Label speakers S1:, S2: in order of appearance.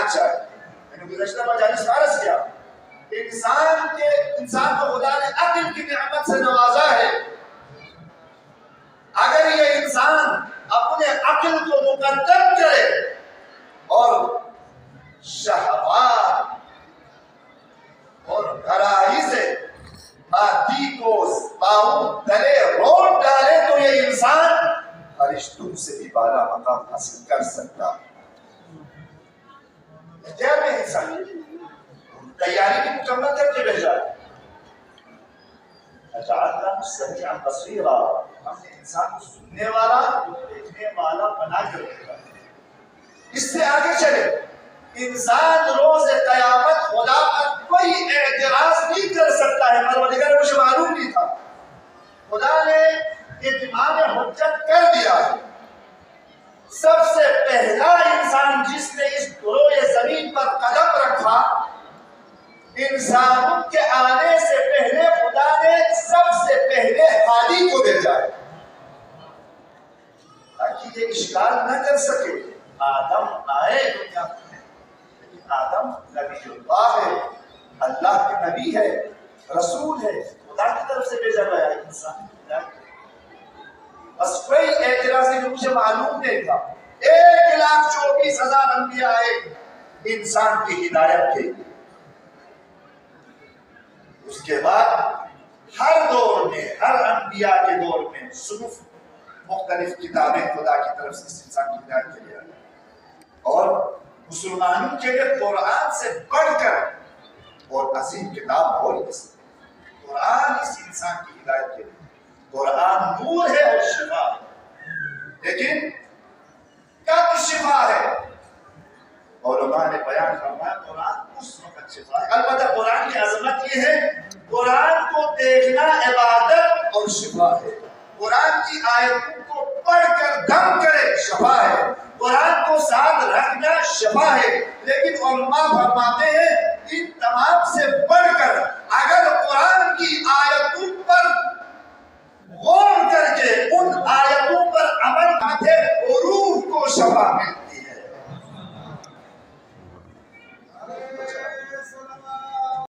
S1: چاہیے. میں نے گزشتہ مجالس میں عرض کیا انسان کو خدا نے عقل کی نعمت سے نوازا ہے. اگر یہ انسان اپنے عقل کو مقدم کرے اور شہوات اور غرائز مادی کو پاؤں تلے روٹ ڈالے تو یہ انسان فرشتوں سے بھی بالا مقام حاصل کر سکتا. اختیار میں انسان تیاری کی مکمل کر کے بھیجا ہے. اجعلنا سمیعا بصیرا، ہم نے انسان کو سننے والا دیکھنے والا بنا کر رکھا. اس سے آگے چلے انسان روز قیامت خدا پر کوئی اعتراض نہیں کر سکتا ہے. پروردگار مجھے معلوم نہیں تھا، خدا نے اتمام حجت کر دیا ہے. سب سے پہلا انسان جس نے اس کروڑ زمین پر قدم رکھا، انسانوں کے آنے سے پہلے خدا نے سب سے پہلے ہادی کو بھیجا ہے تاکہ یہ اشکال نہ کر سکے. آدم آئے دنیا میں، لیکن آدم نبی اللہ ہے، اللہ کے نبی ہے، رسول ہے، خدا کی طرف سے بھیجا گیا ہے انسان. بس کوئی اعتراض نہیں، مجھے معلوم نہیں تھا. 1,24,000 انبیاء آئے انسان کی ہدایت کے لیے. اس کے بعد ہر دور میں، ہر انبیاء کے دور میں صنف مختلف کتابیں خدا کی طرف سے اس انسان کی ہدایت کے لیے آئی. اور مسلمانوں کے لیے قرآن سے بڑھ کر اور عظیم کتاب اور قرآن اس انسان کی ہدایت کے لیے. قرآن نور ہے اور شفا ہے، لیکن کب شفا ہے؟ علماء نے بیان فرمایا قرآن اس وقت شفا ہے. البتہ قرآن کی عظمت یہ ہے قرآن کو دیکھنا عبادت اور شفا ہے. قرآن کی آیتوں کو پڑھ کر دم کرے شفا ہے، قرآن کو ساتھ رکھنا شفا ہے. لیکن علماء فرماتے ہیں ان تمام سے بڑھ کر اگر قرآن کی آیتوں پر غور کر کے